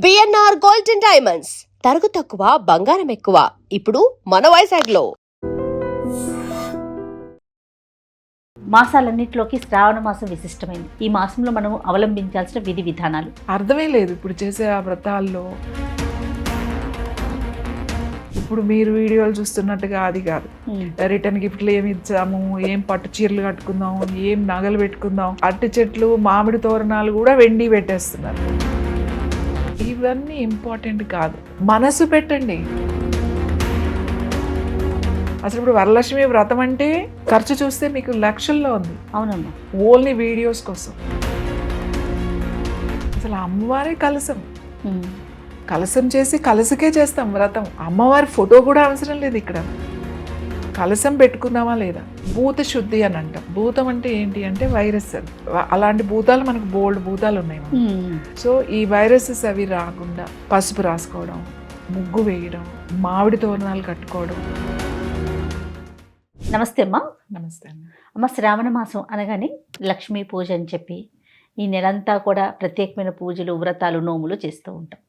BNR gold and diamonds తరుగు తక్కువ బంగారం ఎక్కువ ఇప్పుడు మన వైజాగ్లో. మాసాలన్నింటిలోకి శ్రావణ మాసం విశిష్టమైంది. ఈ మాసంలో మనం అవలంబించాల్సిన విధి విధానాలు అర్థమే లేదు ఇప్పుడు చేసే ఆ వ్రతాల్లో. ఇప్పుడు మీరు వీడియోలు చూస్తున్నట్టుగా అది కాదు. రిటర్న్ గిఫ్ట్లు ఏమి ఇచ్చాము, ఏం పట్టు చీరలు కట్టుకుందాం, ఏం నగలు పెట్టుకుందాం, అట్టి చెట్లు మామిడి తోరణాలు కూడా వెండి పెట్టేస్తున్నారు. ఇవన్నీ ఇంపార్టెంట్ కాదు, మనసు పెట్టండి. అసలు ఇప్పుడు వరలక్ష్మి వ్రతం అంటే ఖర్చు చూస్తే మీకు లక్షల్లో ఉంది. అవునమ్మా, ఓన్లీ వీడియోస్ కోసం. అసలు అమ్మవారే కలసం, కలసం చేసి కలసకే చేస్తాం వ్రతం. అమ్మవారి ఫోటో కూడా అవసరం లేదు ఇక్కడ. కలసం పెట్టుకున్నామా లేదా. భూత శుద్ధి అని అంటాం. భూతం అంటే ఏంటి అంటే వైరస్. అలాంటి భూతాలు మనకు బోల్డ్ భూతాలు ఉన్నాయి. సో ఈ వైరసెస్ అవి రాకుండా పసుపు రాసుకోవడం, ముగ్గు వేయడం, మామిడి తోరణాలు కట్టుకోవడం. నమస్తే అమ్మా. నమస్తే అండి. అమ్మ, శ్రావణ మాసం అనగానే లక్ష్మీ పూజ అని చెప్పి ఈ నెలంతా కూడా ప్రత్యేకమైన పూజలు, వ్రతాలు, నోములు చేస్తూ ఉంటాం.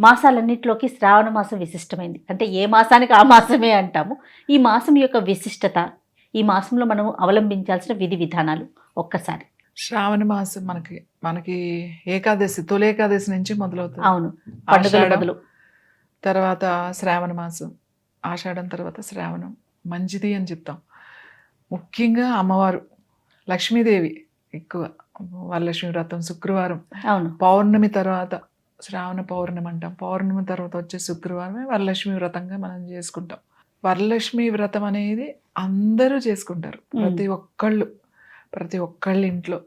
మాసాలన్నింటిలోకి శ్రావణ మాసం విశిష్టమైంది. అంటే ఏ మాసానికి ఆ మాసమే అంటాము. ఈ మాసం యొక్క విశిష్టత, ఈ మాసంలో మనం అవలంబించాల్సిన విధి విధానాలు ఒక్కసారి. శ్రావణ మాసం మనకి ఏకాదశి, తొలి ఏకాదశి నుంచి మొదలవుతుంది. అవును, పండుగల మొదలు. తర్వాత శ్రావణ మాసం, ఆషాఢం తర్వాత శ్రావణం మంచిది అని చెప్తాం. ముఖ్యంగా అమ్మవారు లక్ష్మీదేవి ఎక్కువ. వరలక్ష్మి వ్రతం శుక్రవారం. అవును, పౌర్ణమి తర్వాత శ్రావణ పౌర్ణమి అంటాం. పౌర్ణమి తర్వాత వచ్చే శుక్రవారమే వరలక్ష్మి వ్రతంగా మనం చేసుకుంటాం. వరలక్ష్మి వ్రతం అనేది అందరూ చేసుకుంటారు, ప్రతి ఒక్కళ్ళ ఇంట్లో.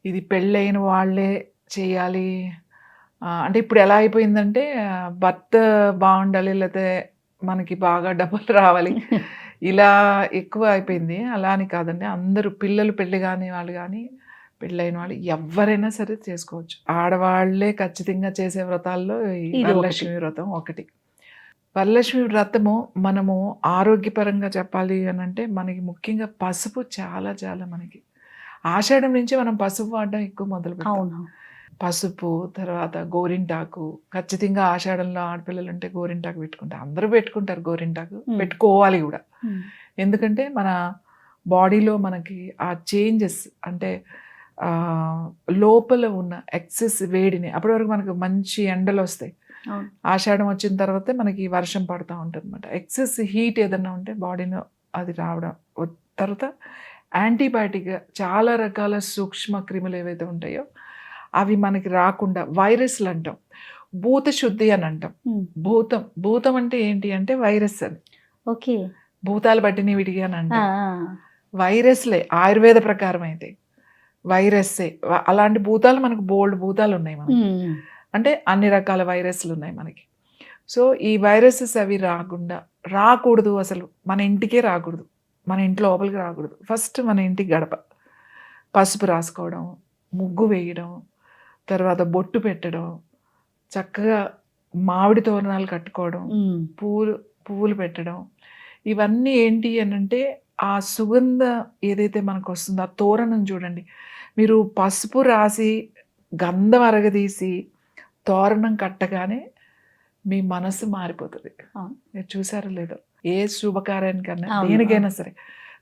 ఇది పెళ్ళైన వాళ్ళే చేయాలి అంటే ఇప్పుడు ఎలా అయిపోయిందంటే భర్త బాగుండాలి, లేకపోతే మనకి బాగా డబ్బులు రావాలి, ఇలా ఎక్కువ అయిపోయింది. అలా అని కాదండి, అందరూ పిల్లలు పెళ్ళి కాని వాళ్ళు కానీ పెళ్ళైన వాళ్ళు ఎవరైనా సరే చేసుకోవచ్చు. ఆడవాళ్లే ఖచ్చితంగా చేసే వ్రతాల్లో ఈ వరలక్ష్మి వ్రతం ఒకటి. వరలక్ష్మి వ్రతము మనము ఆరోగ్యపరంగా చెప్పాలి అని అంటే మనకి ముఖ్యంగా పసుపు చాలా చాలా మనకి ఆషాఢం నుంచి మనం పసుపు వాడడం ఎక్కువ మొదలు పెట్టాం. పసుపు, తర్వాత గోరింటాకు. ఖచ్చితంగా ఆషాఢంలో ఆడపిల్లలు ఉంటే గోరింటాకు పెట్టుకుంటారు. అందరూ పెట్టుకుంటారు గోరింటాకు, పెట్టుకోవాలి కూడా. ఎందుకంటే మన బాడీలో మనకి ఆ చేంజెస్ అంటే లోపల ఉన్న ఎక్సెస్ వేడిని, అప్పటి వరకు మనకు మంచి ఎండలు వస్తాయి. ఆషాఢం వచ్చిన తర్వాతే మనకి వర్షం పడుతూ ఉంటుంది అనమాట. ఎక్సెస్ హీట్ ఏదన్నా ఉంటే బాడీలో అది రావడం. తర్వాత యాంటీబయాటిక్గా చాలా రకాల సూక్ష్మ క్రిములు ఏవైతే ఉంటాయో అవి మనకి రాకుండా వైరస్లు అంటాం. భూత శుద్ధి అని అంటాం. భూతం అంటే ఏంటి అంటే వైరస్ అని. ఓకే, భూతాలు పట్టిన వీటికి అని అంటాం. వైరస్లే ఆయుర్వేద ప్రకారం అయితే వైరస్సే. అలాంటి భూతాలు మనకు బోల్డ్ భూతాలు ఉన్నాయి మనకి. అంటే అన్ని రకాల వైరస్లు ఉన్నాయి మనకి. సో ఈ వైరసెస్ అవి రాకూడదు, అసలు మన ఇంటికే రాకూడదు, మన ఇంటి లోపలికి రాకూడదు. ఫస్ట్ మన ఇంటికి గడప పసుపు రాసుకోవడం, ముగ్గు వేయడం, తర్వాత బొట్టు పెట్టడం, చక్కగా మామిడి తోరణాలు కట్టుకోవడం, పువ్వులు పెట్టడం. ఇవన్నీ ఏంటి అని అంటే ఆ సుగంధ ఏదైతే మనకు వస్తుందో ఆ తోరణం చూడండి. మీరు పసుపు రాసి గంధం అరగదీసి తోరణం కట్టగానే మీ మనసు మారిపోతుంది. మీరు చూసారో లేదో, ఏ శుభకార్యానికన్నా దేనికైనా సరే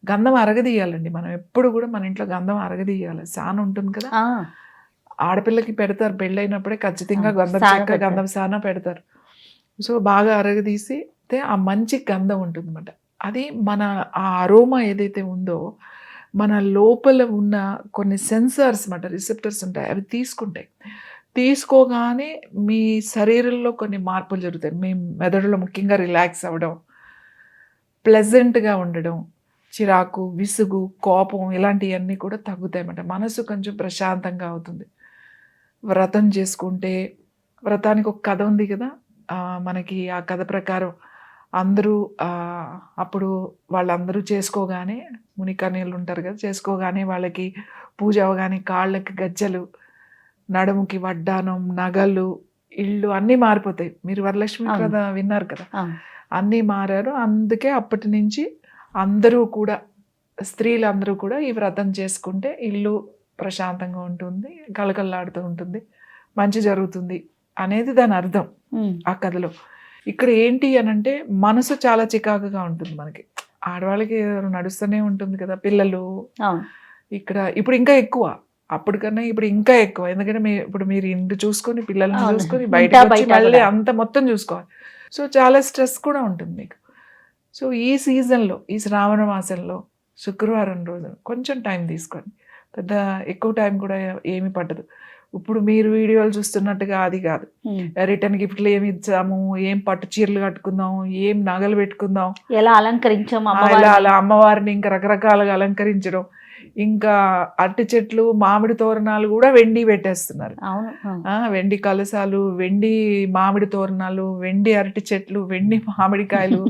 గంధం అరగదీయాలండి. మనం ఎప్పుడు కూడా మన ఇంట్లో గంధం అరగదీయాలి. సాన ఉంటుంది కదా, ఆడపిల్లకి పెడతారు పెళ్ళైనప్పుడే ఖచ్చితంగా గంధం సాన పెడతారు. సో బాగా అరగదీసి ఆ మంచి గంధం ఉంటుంది అన్నమాట. అది మన ఆ అరోమా ఏదైతే ఉందో మన లోపల ఉన్న కొన్ని సెన్సార్స్ అన్నమాట, రిసెప్టర్స్ ఉంటాయి, అవి తీసుకోగానే మీ శరీరంలో కొన్ని మార్పులు జరుగుతాయి. మీ మెదడులో ముఖ్యంగా రిలాక్స్ అవ్వడం, ప్లెజెంట్గా ఉండడం, చిరాకు, విసుగు, కోపం ఇలాంటివన్నీ కూడా తగ్గుతాయి అన్నమాట. మనసు కొంచెం ప్రశాంతంగా అవుతుంది. వ్రతం చేసుకుంటే, వ్రతానికి ఒక కథ ఉంది కదా, మనకి ఆ కథ ప్రకారం అందరూ అప్పుడు వాళ్ళందరూ చేసుకోగానే, మునికన్యలు ఉంటారు కదా, చేసుకోగానే వాళ్ళకి పూజ అవగానే కాళ్ళకి గజ్జలు, నడుముకి వడ్డానం, నగలు, ఇళ్ళు అన్నీ మారిపోతాయి. మీరు వరలక్ష్మి కథ విన్నారు కదా, అన్నీ మారారు. అందుకే అప్పటి నుంచి అందరూ కూడా, స్త్రీలందరూ కూడా ఈ వ్రతం చేసుకుంటే ఇల్లు ప్రశాంతంగా ఉంటుంది, కలకల్లాడుతూ ఉంటుంది, మంచి జరుగుతుంది అనేది దాని అర్థం ఆ కథలో. ఇక్కడ ఏంటి అనంటే మనసు చాలా చికాకుగా ఉంటుంది మనకి. ఆడవాళ్ళకి నడుస్తూనే ఉంటుంది కదా, పిల్లలు. ఇప్పుడు ఇంకా ఎక్కువ, అప్పటికన్నా ఇప్పుడు ఇంకా ఎక్కువ. ఎందుకంటే ఇప్పుడు మీరు ఇంటి చూసుకొని, పిల్లల్ని చూసుకొని, బయటకు వచ్చి మళ్ళీ అంత మొత్తం చూసుకోవాలి. సో చాలా స్ట్రెస్ కూడా ఉంటుంది మీకు. సో ఈ సీజన్లో, ఈ శ్రావణ మాసంలో శుక్రవారం రోజు కొంచెం టైం తీసుకోండి. పెద్ద ఎక్కువ టైం కూడా ఏమి పట్టదు. ఇప్పుడు మీరు వీడియోలు చూస్తున్నట్టుగా అది కాదు. రిటర్న్ గిఫ్ట్లు ఏమి ఇచ్చాము, ఏం పట్టు చీరలు కట్టుకుందాం, ఏం నగలు పెట్టుకుందాం, ఎలా అలంకరించాము అలా అమ్మవారిని ఇంకా రకరకాలుగా అలంకరించడం. ఇంకా అరటి చెట్లు, మామిడి తోరణాలు కూడా వెండి పెట్టేస్తున్నారు. వెండి కలశాలు, వెండి మామిడి తోరణాలు, వెండి అరటి చెట్లు, వెండి మామిడికాయలు,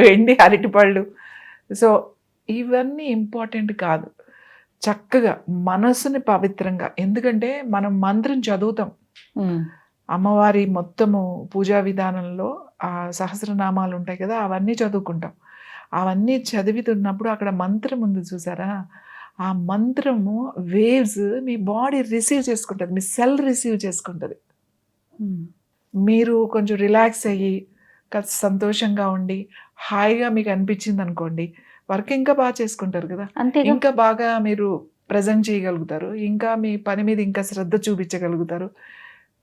వెండి అరటి పళ్ళు. సో ఇవన్నీ ఇంపార్టెంట్ కాదు. చక్కగా మనసుని పవిత్రంగా, ఎందుకంటే మనం మంత్రం చదువుతాం అమ్మవారి మొత్తము పూజా విధానంలో. ఆ సహస్రనామాలు ఉంటాయి కదా, అవన్నీ చదువుకుంటాం. అవన్నీ చదువుతున్నప్పుడు అక్కడ మంత్రం ఉంది చూసారా, ఆ మంత్రము వేవ్స్ మీ బాడీ రిసీవ్ చేసుకుంటుంది, మీ సెల్ రిసీవ్ చేసుకుంటుంది. మీరు కొంచెం రిలాక్స్ అయ్యి కాస్త సంతోషంగా ఉండి హాయిగా మీకు అనిపించింది అనుకోండి, వర్క్ ఇంకా బాగా చేసుకుంటారు కదా, ఇంకా బాగా మీరు ప్రజెంట్ చేయగలుగుతారు, ఇంకా మీ పని మీద ఇంకా శ్రద్ధ చూపించగలుగుతారు,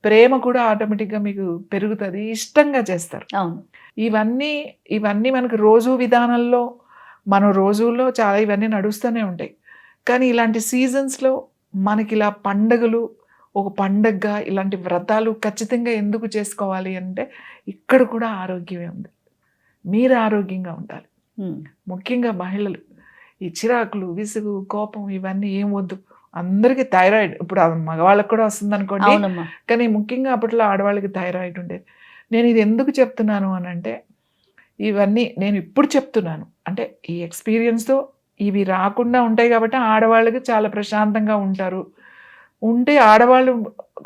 ప్రేమ కూడా ఆటోమేటిక్గా మీకు పెరుగుతుంది, ఇష్టంగా చేస్తారు. ఇవన్నీ మనకు రోజు విధానంలో, మన రోజుల్లో చాలా ఇవన్నీ నడుస్తూనే ఉంటాయి. కానీ ఇలాంటి సీజన్స్లో మనకి ఇలా పండగలు, ఒక పండగగా ఇలాంటి వ్రతాలు ఖచ్చితంగా ఎందుకు చేసుకోవాలి అంటే, ఇక్కడ కూడా ఆరోగ్యమే ఉంది. మీరు ఆరోగ్యంగా ఉండాలి. ముఖ్యంగా మహిళలు ఈ చిరాకులు, విసుగు, కోపం ఇవన్నీ ఏం వద్దు. అందరికీ థైరాయిడ్, ఇప్పుడు మగవాళ్ళకి కూడా వస్తుంది అనుకోండి, కానీ ముఖ్యంగా అప్పట్లో ఆడవాళ్ళకి థైరాయిడ్ ఉండేది. నేను ఇది ఎందుకు చెప్తున్నాను అని అంటే, ఇవన్నీ నేను ఇప్పుడు చెప్తున్నాను అంటే ఈ ఎక్స్పీరియన్స్తో ఇవి రాకుండా ఉంటాయి కాబట్టి ఆడవాళ్ళకి చాలా ప్రశాంతంగా ఉంటారు. ఉంటే ఆడవాళ్ళు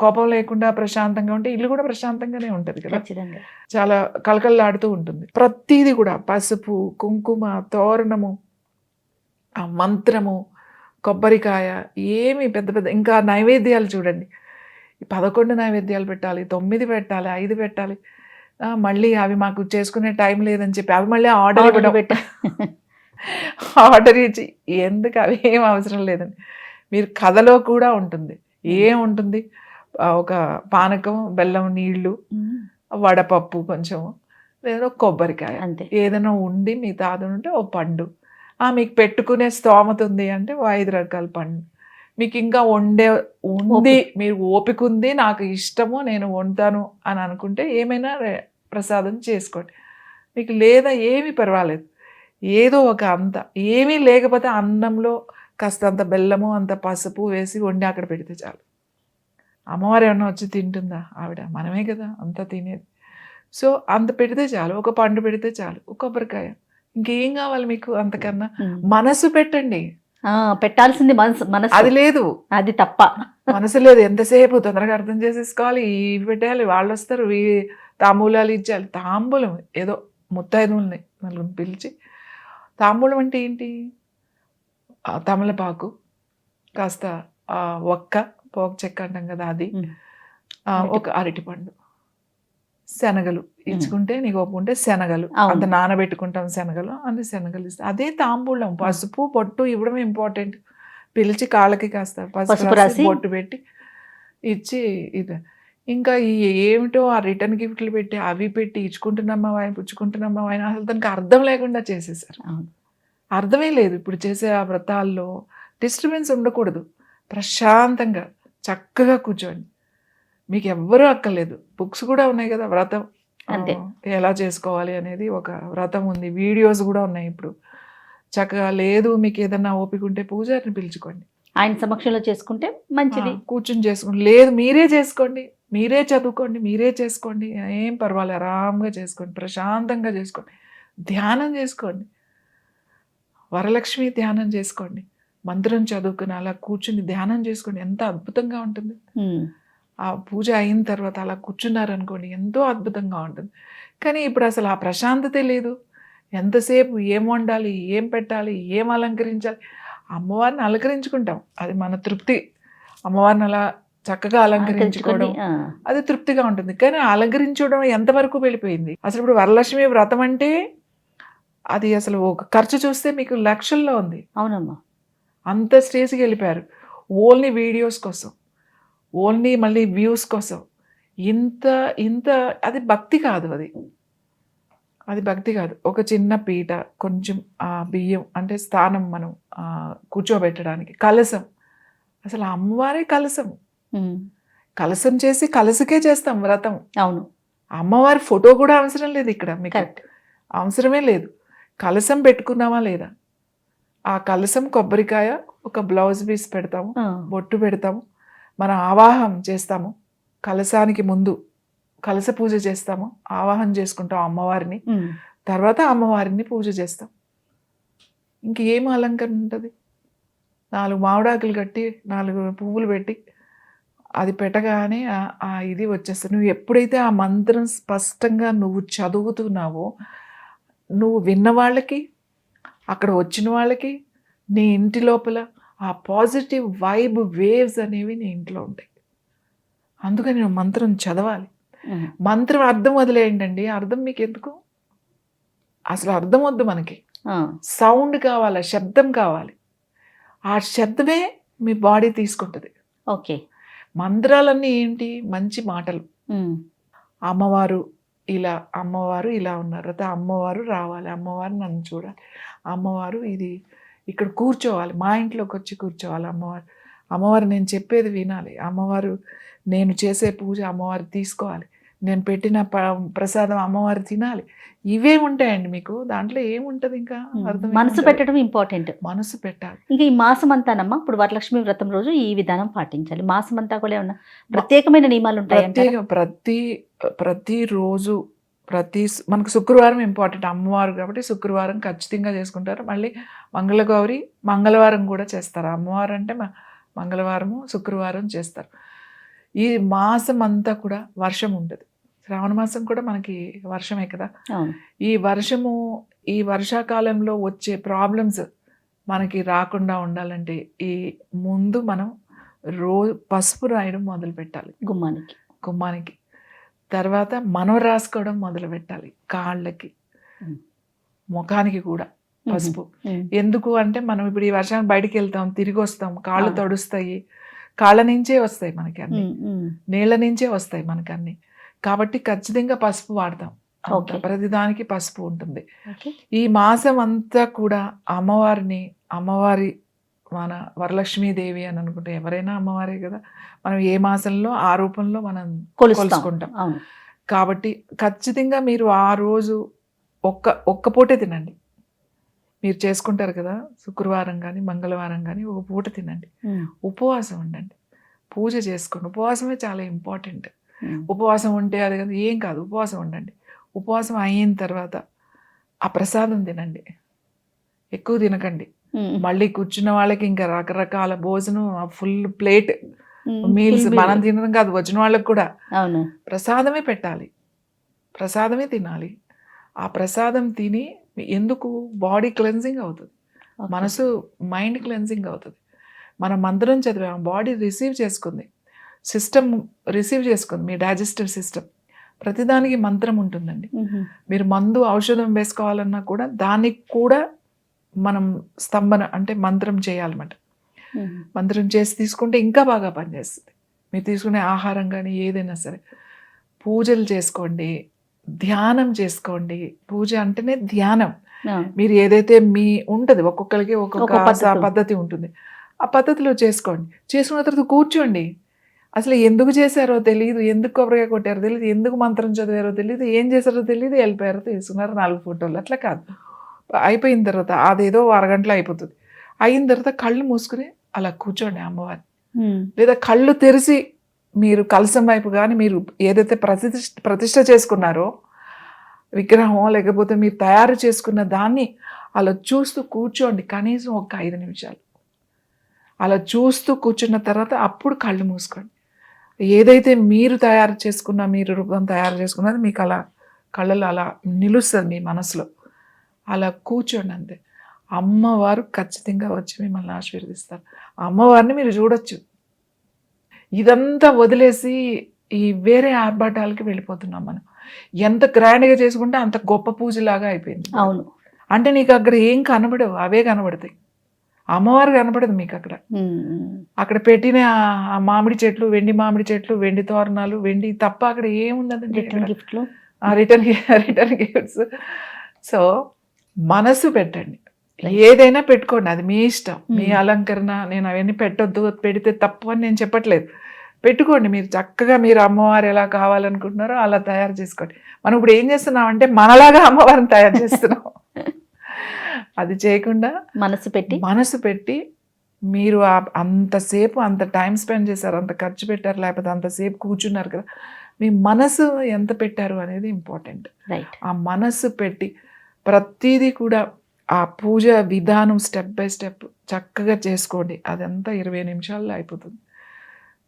కోపం లేకుండా ప్రశాంతంగా ఉంటే ఇల్లు కూడా ప్రశాంతంగానే ఉంటుంది కదా, చాలా కలకల్లాడుతూ ఉంటుంది. ప్రతిదీ కూడా పసుపు, కుంకుమ, తోరణము, ఆ మంత్రము, కొబ్బరికాయ, ఏమి పెద్ద పెద్ద ఇంకా నైవేద్యాలు చూడండి. 11 నైవేద్యాలు పెట్టాలి, 9 పెట్టాలి, 5 పెట్టాలి. మళ్ళీ అవి మాకు చేసుకునే టైం లేదని చెప్పి అవి మళ్ళీ ఆర్డర్ ఇవ్వడం, ఆర్డర్ ఇచ్చి ఎందుకు, అవి ఏం అవసరం లేదండి. మీరు కథలో కూడా ఉంటుంది, ఏముంటుంది, ఒక పానకం, బెల్లం నీళ్లు, వడపప్పు కొంచెం, లేదా కొబ్బరికాయ, ఏదైనా ఉండి మీ తాత ఉంటే ఓ పండు, మీకు పెట్టుకునే స్తోమత ఉంది అంటే 5 రకాల పండు, మీకు ఇంకా ఉంది, మీరు ఓపిక ఉంది, నాకు ఇష్టము, నేను వండుతాను అని అనుకుంటే ఏమైనా ప్రసాదం చేసుకోండి. మీకు లేదా ఏమీ పర్వాలేదు, ఏదో ఒక అంత, ఏమీ లేకపోతే అన్నంలో కాస్త అంత బెల్లము, అంత పసుపు వేసి వండి అక్కడ పెడితే చాలు. అమ్మవారు ఏమన్నా వచ్చి తింటుందా? ఆవిడ మనమే కదా అంతా తినేది. సో అంత పెడితే చాలు, ఒక పండు పెడితే చాలు, ఒక కొబ్బరికాయ, ఇంకేం కావాలి మీకు అంతకన్నా? మనసు పెట్టండి, పెట్టాల్సింది మనసు. అది లేదు, అది తప్ప. మనసు లేదు. ఎంతసేపు తొందరగా అర్థం చేసేసుకోవాలి, ఇవి పెట్టేయాలి, వాళ్ళు వస్తారు, తాంబూలాలు ఇచ్చేయాలి. తాంబూలం ఏదో ముత్తైదుల్ని నలుగురిని పిలిచి, తాంబూలం అంటే ఏంటి, తమలపాకు, కాస్త పోక చెక్క అంటాం కదా అది, ఒక అరటిపండు, శనగలు ఇచ్చుకుంటే నీకు ఒప్పుకుంటే శనగలు, అంత నానబెట్టుకుంటాం శనగలు, అంత శనగలు ఇస్తే అదే తాంబూలం. పసుపు బొట్టు ఇవ్వడం ఇంపార్టెంట్. పిలిచి కాళ్ళకి కాస్త పసుపు రాసి బొట్టు పెట్టి ఇచ్చి ఇది. ఇంకా ఏమిటో ఆ రిటర్న్ గిఫ్ట్లు పెట్టి అవి పెట్టి ఇచ్చుకుంటున్నామా వాయిన పుచ్చుకుంటున్నామా వాయిన, అసలు దానికి అర్థం లేకుండా చేసేసారు. అర్థమే లేదు. ఇప్పుడు చేసే ఆ వ్రతాల్లో డిస్టర్బెన్స్ ఉండకూడదు. ప్రశాంతంగా చక్కగా కూర్చోండి, మీకు ఎవ్వరూ అక్కర్లేదు. బుక్స్ కూడా ఉన్నాయి కదా వ్రతం ఎలా చేసుకోవాలి అనేది, ఒక వ్రతం ఉంది, వీడియోస్ కూడా ఉన్నాయి ఇప్పుడు. చక్కగా లేదు మీకు ఏదన్నా ఓపిక ఉంటే పూజారిని పిలుచుకోండి, ఆయన సమక్షంలో చేసుకుంటే మంచిది. కూర్చుని చేసుకోండి, లేదు మీరే చేసుకోండి, మీరే చదువుకోండి, మీరే చేసుకోండి, ఏం పర్వాలేదు, ఆరాంగా చేసుకోండి, ప్రశాంతంగా చేసుకోండి, ధ్యానం చేసుకోండి, వరలక్ష్మి ధ్యానం చేసుకోండి, మంత్రం చదువుకుని అలా కూర్చుని ధ్యానం చేసుకోండి, ఎంత అద్భుతంగా ఉంటుంది. ఆ పూజ అయిన తర్వాత అలా కూర్చున్నారనుకోండి, ఎంతో అద్భుతంగా ఉంటుంది. కానీ ఇప్పుడు అసలు ఆ ప్రశాంతతే లేదు. ఎంతసేపు ఏం వండాలి, ఏం పెట్టాలి, ఏం అలంకరించాలి. అమ్మవారిని అలంకరించుకుంటాం, అది మన తృప్తి. అమ్మవారిని అలా చక్కగా అలంకరించుకోవడం ఆ, అది తృప్తిగా ఉంటుంది. కానీ అలంకరించడం ఎంతవరకు వెళ్ళిపోయింది అసలు. ఇప్పుడు వరలక్ష్మి వ్రతం అంటే అది అసలు ఒక ఖర్చు చూస్తే మీకు లక్షల్లో ఉంది. అవునమ్మా. అంత స్టేజ్కి వెళ్ళిపోయారు ఓన్లీ వీడియోస్ కోసం, ఓన్లీ మళ్ళీ వ్యూస్ కోసం. ఇంత ఇంత అది భక్తి కాదు, అది భక్తి కాదు. ఒక చిన్న పీట, కొంచెం బియ్యం అంటే స్థానం మనం కూర్చోబెట్టడానికి, కలసం, అసలు అమ్మవారే కలసం. కలసం చేసి కలసకే చేస్తాం వ్రతం. అవును, అమ్మవారి ఫోటో కూడా అవసరం లేదు ఇక్కడ మీకు, కరెక్ట్. అవసరమే లేదు. కలసం పెట్టుకున్నామా లేదా, ఆ కలసం కొబ్బరికాయ, ఒక బ్లౌజ్ పీస్ పెడతాము, బొట్టు పెడతాము, మనం ఆవాహం చేస్తాము. కలసానికి ముందు కలస పూజ చేస్తాము, ఆవాహన చేసుకుంటాం అమ్మవారిని, తర్వాత అమ్మవారిని పూజ చేస్తాం. ఇంకేం అలంకరణ ఉంటుంది? 4 మామిడాకులు కట్టి 4 పువ్వులు పెట్టి అది పెట్టగానే ఆ ఇది వచ్చేస్తుంది. నువ్వు ఎప్పుడైతే ఆ మంత్రం స్పష్టంగా నువ్వు చదువుతున్నావో, నువ్వు విన్న వాళ్ళకి, అక్కడ వచ్చిన వాళ్ళకి, నీ ఇంటి లోపల ఆ పాజిటివ్ వైబ్ వేవ్స్ అనేవి నీ ఇంట్లో ఉంటాయి. అందుకని నువ్వు మంత్రం చదవాలి. మంత్రం అర్థం వదిలేయండి, అర్థం మీకు ఎందుకు? అసలు అర్థం వద్దు మనకి, సౌండ్ కావాలి, శబ్దం కావాలి. ఆ శబ్దమే మీ బాడీ తీసుకుంటుంది. ఓకే. మంత్రాలన్నీ ఏంటి? మంచి మాటలు. అమ్మవారు ఇలా ఉన్నారు, అమ్మవారు రావాలి, అమ్మవారు నన్ను చూడాలి, అమ్మవారు ఇది ఇక్కడ కూర్చోవాలి, మా ఇంట్లోకి వచ్చి కూర్చోవాలి, అమ్మవారు నేను చెప్పేది వినాలి, అమ్మవారు నేను చేసే పూజ అమ్మవారు తీసుకోవాలి, నేను పెట్టిన ప్రసాదం అమ్మవారు తినాలి. ఇవే ఉంటాయండి మీకు. దాంట్లో ఏముంటది ఇంకా? అర్థం మనసు పెట్టడం ఇంపార్టెంట్. మనసు పెట్టాలి. ఇంకా ఈ మాసం అంతానమ్మా, ఇప్పుడు వరలక్ష్మి వ్రతం రోజు ఈ విధానం పాటించాలి. మాసం అంతా కూడా ఏమన్నా ప్రత్యేకమైన నియమాలు ఉంటాయి? ప్రతి రోజు మనకు శుక్రవారం ఇంపార్టెంట్, అమ్మవారు కాబట్టి శుక్రవారం ఖచ్చితంగా చేసుకుంటారు. మళ్ళీ మంగళగౌరి మంగళవారం కూడా చేస్తారు. అమ్మవారు అంటే మంగళవారము శుక్రవారం చేస్తారు. ఈ మాసం అంతా కూడా వర్షం ఉంటుంది. శ్రావణ మాసం కూడా మనకి వర్షమే కదా. ఈ వర్షాకాలంలో వచ్చే ప్రాబ్లమ్స్ మనకి రాకుండా ఉండాలంటే ఈ ముందు మనం పసుపు రాయడం మొదలు పెట్టాలి గుమ్మానికి. తర్వాత మనం రాసుకోవడం మొదలు పెట్టాలి, కాళ్ళకి, ముఖానికి కూడా పసుపు. ఎందుకు అంటే మనం ఇప్పుడు ఈ వర్షానికి బయటికి వెళ్తాం, తిరిగి వస్తాం, కాళ్ళు తడుస్తాయి, కాళ్ళ నుంచే వస్తాయి మనకి అన్ని, నీళ్ళ నుంచే వస్తాయి మనకి అన్ని. కాబట్టి ఖచ్చితంగా పసుపు వాడతాం. ప్రతిదానికి పసుపు ఉంటుంది. ఈ మాసం అంతా కూడా అమ్మవారి మన వరలక్ష్మీదేవి అని అనుకుంటే ఎవరైనా అమ్మవారే కదా. మనం ఏ మాసంలో ఆ రూపంలో మనం కొలుసుకుంటాం. కాబట్టి ఖచ్చితంగా మీరు ఆ రోజు ఒక్క పూటే తినండి. మీరు చేసుకుంటారు కదా, శుక్రవారం కానీ మంగళవారం కానీ ఒక పూట తినండి, ఉపవాసం ఉండండి, పూజ చేసుకోండి. ఉపవాసమే చాలా ఇంపార్టెంట్. ఉపవాసం ఉంటే అది కదా ఏం కాదు, ఉపవాసం ఉండండి. ఉపవాసం అయిన తర్వాత ఆ ప్రసాదం తినండి, ఎక్కువ తినకండి. మళ్ళీ కూర్చున్న వాళ్ళకి ఇంకా రకరకాల భోజనం, ఫుల్ ప్లేట్ మీల్స్ మనం తినడం కాదు, వచ్చిన వాళ్ళకి కూడా ప్రసాదమే పెట్టాలి, ప్రసాదమే తినాలి. ఆ ప్రసాదం తిని ఎందుకు? బాడీ క్లెన్జింగ్ అవుతుంది, మనసు మైండ్ క్లెన్జింగ్ అవుతుంది. మనం మంత్రం చదివాం, బాడీ రిసీవ్ చేసుకుంది, సిస్టమ్ రిసీవ్ చేసుకుంది, మీ డైజెస్టివ్ సిస్టమ్. ప్రతిదానికి మంత్రం ఉంటుందండి. మీరు మందు ఔషధం వేసుకోవాలన్నా కూడా దానికి కూడా మనం స్తంభన అంటే మంత్రం చేయాలన్నమాట. మంత్రం చేసి తీసుకుంటే ఇంకా బాగా పనిచేస్తుంది. మీరు తీసుకునే ఆహారం కానీ ఏదైనా సరే. పూజలు చేసుకోండి, ధ్యానం చేసుకోండి. పూజ అంటేనే ధ్యానం. మీరు ఏదైతే ఉంటుంది, ఒక్కొక్కరికి ఒక్కొక్క పద్ధతి ఉంటుంది, ఆ పద్ధతిలో చేసుకోండి. చేసుకున్న తర్వాత కూర్చోండి. అసలు ఎందుకు చేశారో తెలియదు, ఎందుకు కొబ్బరిగా కొట్టారో తెలియదు, ఎందుకు మంత్రం చదివారో తెలియదు, ఏం చేశారో తెలియదు, వెళ్ళిపోయారో తీసుకున్నారు 4 ఫోటోలు. అట్లా కాదు, అయిపోయిన తర్వాత అదేదో అరగంటలో అయిపోతుంది. అయిన తర్వాత కళ్ళు మూసుకుని అలా కూర్చోండి అమ్మవారి, లేదా కళ్ళు తెరిచి మీరు కలసం వైపు కానీ మీరు ఏదైతే ప్రతిష్ట చేసుకున్నారో విగ్రహం, లేకపోతే మీరు తయారు చేసుకున్న దాన్ని అలా చూస్తూ కూర్చోండి. కనీసం ఒక 5 నిమిషాలు అలా చూస్తూ కూర్చున్న తర్వాత అప్పుడు కళ్ళు మూసుకోండి. ఏదైతే మీరు రూపం తయారు చేసుకున్నది మీకు అలా కళ్ళలో అలా నిలుస్తుంది మీ మనసులో. అలా కూర్చోండి అంతే. అమ్మవారు ఖచ్చితంగా వచ్చి మిమ్మల్ని ఆశీర్వదిస్తారు. అమ్మవారిని మీరు చూడొచ్చు. ఇదంతా వదిలేసి ఈ వేరే ఆర్భాటాలకి వెళ్ళిపోతున్నాం మనం. ఎంత గ్రాండ్గా చేసుకుంటే అంత గొప్ప పూజలాగా అయిపోయింది. అవును. అంటే నీకు అక్కడ ఏం కనబడవు, అవే కనబడతాయి. అమ్మవారు కనబడదు మీకు అక్కడ. అక్కడ పెట్టిన ఆ మామిడి చెట్లు, వెండి మామిడి చెట్లు, వెండి తోరణాలు, వెండి తప్ప అక్కడ ఏముండదండి. రిటర్న్ గిఫ్ట్లు, రిటర్న్ గిఫ్ట్స్. సో మనసు పెట్టండి, ఏదైనా పెట్టుకోండి, అది మీ ఇష్టం, మీ అలంకరణ. నేను అవన్నీ పెట్టొద్దు, పెడితే తప్పు అని నేను చెప్పట్లేదు. పెట్టుకోండి, మీరు చక్కగా మీరు అమ్మవారు ఎలా కావాలనుకుంటున్నారో అలా తయారు చేసుకోండి. మనం ఇప్పుడు ఏం చేస్తున్నాం అంటే మనలాగా అమ్మవారిని తయారు చేస్తున్నాం. అది చేయకుండా మనసు పెట్టి మీరు అంతసేపు అంత టైం స్పెండ్ చేశారు, అంత ఖర్చు పెట్టారు, లేకపోతే అంతసేపు కూర్చున్నారు కదా, మీ మనసు ఎంత పెట్టారు అనేది ఇంపార్టెంట్. ఆ మనసు పెట్టి ప్రతిదీ కూడా ఆ పూజ విధానం స్టెప్ బై స్టెప్ చక్కగా చేసుకోండి. అదంతా 20 నిమిషాల్లో అయిపోతుంది.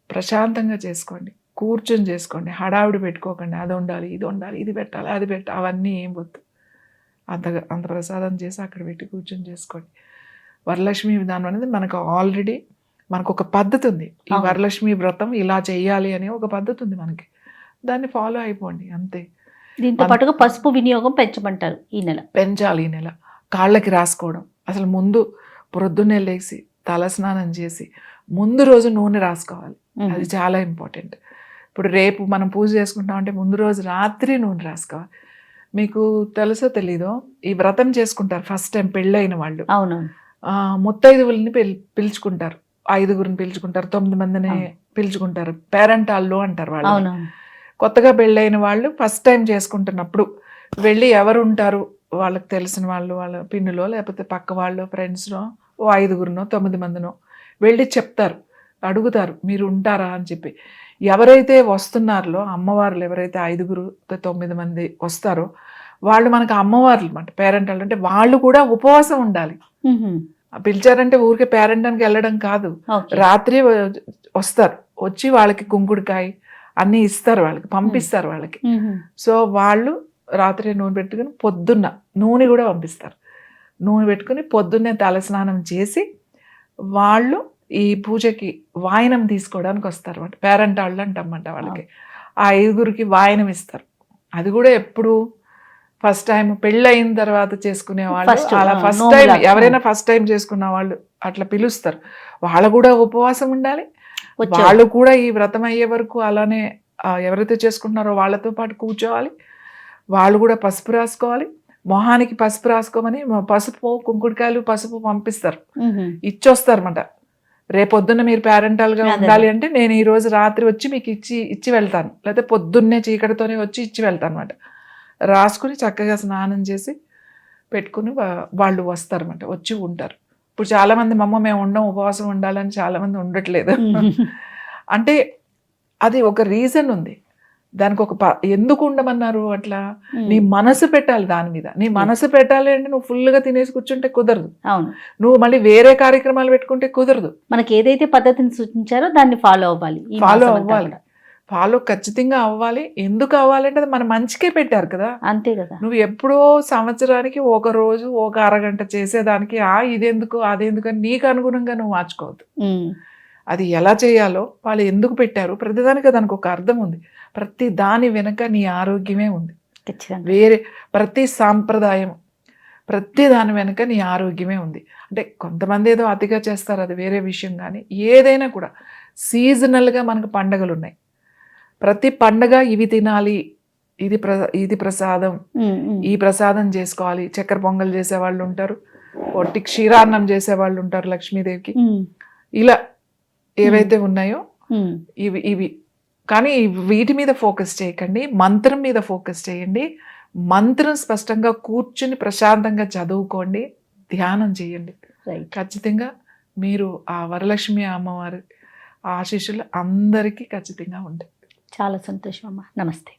ప్రశాంతంగా చేసుకోండి, కూర్చొని చేసుకోండి, హడావిడి పెట్టుకోకండి. అది ఉండాలి, ఇది ఉండాలి, ఇది పెట్టాలి, అది పెట్టాలి, అవన్నీ ఏం వద్దు. అంత ప్రసాదం చేసి అక్కడ పెట్టి కూర్చొని చేసుకోండి. వరలక్ష్మి విధానం అనేది మనకు ఒక పద్ధతి ఉంది. ఈ వరలక్ష్మి వ్రతం ఇలా చేయాలి అనే ఒక పద్ధతి ఉంది మనకి. దాన్ని ఫాలో అయిపోండి అంతే. దీంతో పాటుగా పసుపు వినియోగం పెంచమంటారు. పెంచాలి ఈ నెల. కాళ్ళకి రాసుకోవడం, అసలు ముందు ప్రొద్దున్నే లేచి తలస్నానం చేసి ముందు రోజు నూనె రాసుకోవాలి. అది చాలా ఇంపార్టెంట్. ఇప్పుడు రేపు మనం పూజ చేసుకుంటామంటే ముందు రోజు రాత్రి నూనె రాసుకోవాలి. మీకు తెలుసో తెలీదో, ఈ వ్రతం చేసుకుంటారు ఫస్ట్ టైం పెళ్ళైన వాళ్ళు. ముత్తైదువుల్ని పిలుచుకుంటారు, 5గురిని పిలుచుకుంటారు, 9 మందిని పిలుచుకుంటారు. పేరెంటాల్లో అంటారు వాళ్ళు. కొత్తగా పెళ్ళైన వాళ్ళు ఫస్ట్ టైం చేసుకుంటున్నప్పుడు వెళ్ళి ఎవరు ఉంటారు వాళ్ళకి తెలిసిన వాళ్ళు, వాళ్ళ పిన్నులో లేకపోతే పక్క వాళ్ళు, ఫ్రెండ్స్నో, 5గురినో 9 మందినో వెళ్ళి చెప్తారు, అడుగుతారు మీరు ఉంటారా అని చెప్పి. ఎవరైతే వస్తున్నారో అమ్మవార్లు, ఎవరైతే 5గురు 9 మంది వస్తారో వాళ్ళు మనకు అమ్మవార్లు అన్నమాట. పేరెంటాలు అంటే వాళ్ళు కూడా ఉపవాసం ఉండాలి. పిలిచారంటే ఊరికే పేరెంటానికి వెళ్ళడం కాదు, రాత్రి వస్తారు, వచ్చి వాళ్ళకి కుంకుడుకాయ అన్నీ ఇస్తారు, వాళ్ళకి పంపిస్తారు వాళ్ళకి. సో వాళ్ళు రాత్రి నూనె పెట్టుకుని పొద్దున్న నూనె కూడా పంపిస్తారు. నూనె పెట్టుకుని పొద్దున్నే తలస్నానం చేసి వాళ్ళు ఈ పూజకి వాయనం తీసుకోవడానికి వస్తారు అన్నమాట. పేరెంటాళ్ళు అంటమాట వాళ్ళకి. ఆ 5గురికి వాయనం ఇస్తారు. అది కూడా ఎప్పుడు ఫస్ట్ టైం పెళ్ళయిన తర్వాత చేసుకునే వాళ్ళు, అలా ఫస్ట్ టైం ఎవరైనా ఫస్ట్ టైం చేసుకున్న వాళ్ళు అట్లా పిలుస్తారు. వాళ్ళు కూడా ఉపవాసం ఉండాలి, వాళ్ళు కూడా ఈ వ్రతం అయ్యే వరకు అలానే ఎవరైతే చేసుకుంటున్నారో వాళ్ళతో పాటు కూర్చోవాలి. వాళ్ళు కూడా పసుపు రాసుకోవాలి, మొహానికి పసుపు రాసుకోమని పసుపు, కుంకుడుకాయలు, పసుపు పంపిస్తారు, ఇచ్చొస్తారు అన్నమాట. రేపొద్దున్న మీరు పేరెంటాల్గా ఉండాలి అంటే నేను ఈ రోజు రాత్రి వచ్చి మీకు ఇచ్చి వెళ్తాను, లేకపోతే పొద్దున్నే చీకటితోనే వచ్చి ఇచ్చి వెళ్తాను అనమాట. రాసుకుని చక్కగా స్నానం చేసి పెట్టుకుని వాళ్ళు వస్తారన్నమాట, వచ్చి ఉంటారు. ఇప్పుడు చాలామంది మేము ఉండం, ఉపవాసం ఉండాలని చాలామంది ఉండట్లేదు. అంటే అది ఒక రీజన్ ఉంది దానికి. ఎందుకు ఉండమన్నారు అట్లా? నీ మనసు పెట్టాలి దాని మీద. నీ మనసు పెట్టాలి అంటే నువ్వు ఫుల్గా తినేసి కూర్చుంటే కుదరదు. నువ్వు మళ్ళీ వేరే కార్యక్రమాలు పెట్టుకుంటే కుదరదు. మనకి ఏదైతే పద్ధతిని సూచించారో దాన్ని ఫాలో అవ్వాలి. ఫాలో ఖచ్చితంగా అవ్వాలి. ఎందుకు అవ్వాలంటే అది మన మంచికే పెట్టారు కదా, అంతే కదా. నువ్వు ఎప్పుడో సంవత్సరానికి ఒక రోజు ఒక అరగంట చేసేదానికి ఇదెందుకు అదెందుకు అని నీకు అనుగుణంగా నువ్వు మార్చుకోవద్దు. అది ఎలా చేయాలో వాళ్ళు ఎందుకు పెట్టారు, ప్రతిదానికి దానికి ఒక అర్థం ఉంది. ప్రతి దాని వెనక నీ ఆరోగ్యమే ఉంది. వేరే ప్రతి సాంప్రదాయం, ప్రతి దాని వెనక నీ ఆరోగ్యమే ఉంది. అంటే కొంతమంది ఏదో అతిగా చేస్తారు, అది వేరే విషయం. కానీ ఏదైనా కూడా సీజనల్గా మనకు పండగలు ఉన్నాయి. ప్రతి పండగ ఇవి తినాలి, ఇది ప్రసాదం, ఈ ప్రసాదం చేసుకోవాలి. చక్కెర పొంగల్ చేసేవాళ్ళు ఉంటారు, ఒట్టి క్షీరాన్నం చేసేవాళ్ళు ఉంటారు లక్ష్మీదేవికి. ఇలా ఏవైతే ఉన్నాయో ఇవి కానీ వీటి మీద ఫోకస్ చేయకండి, మంత్రం మీద ఫోకస్ చేయండి. మంత్రం స్పష్టంగా కూర్చుని ప్రశాంతంగా చదువుకోండి, ధ్యానం చేయండి. ఖచ్చితంగా మీరు ఆ వరలక్ష్మి అమ్మవారి ఆశీస్సులు అందరికీ ఖచ్చితంగా ఉంటాయి. చాలా సంతోషం అమ్మా. నమస్తే.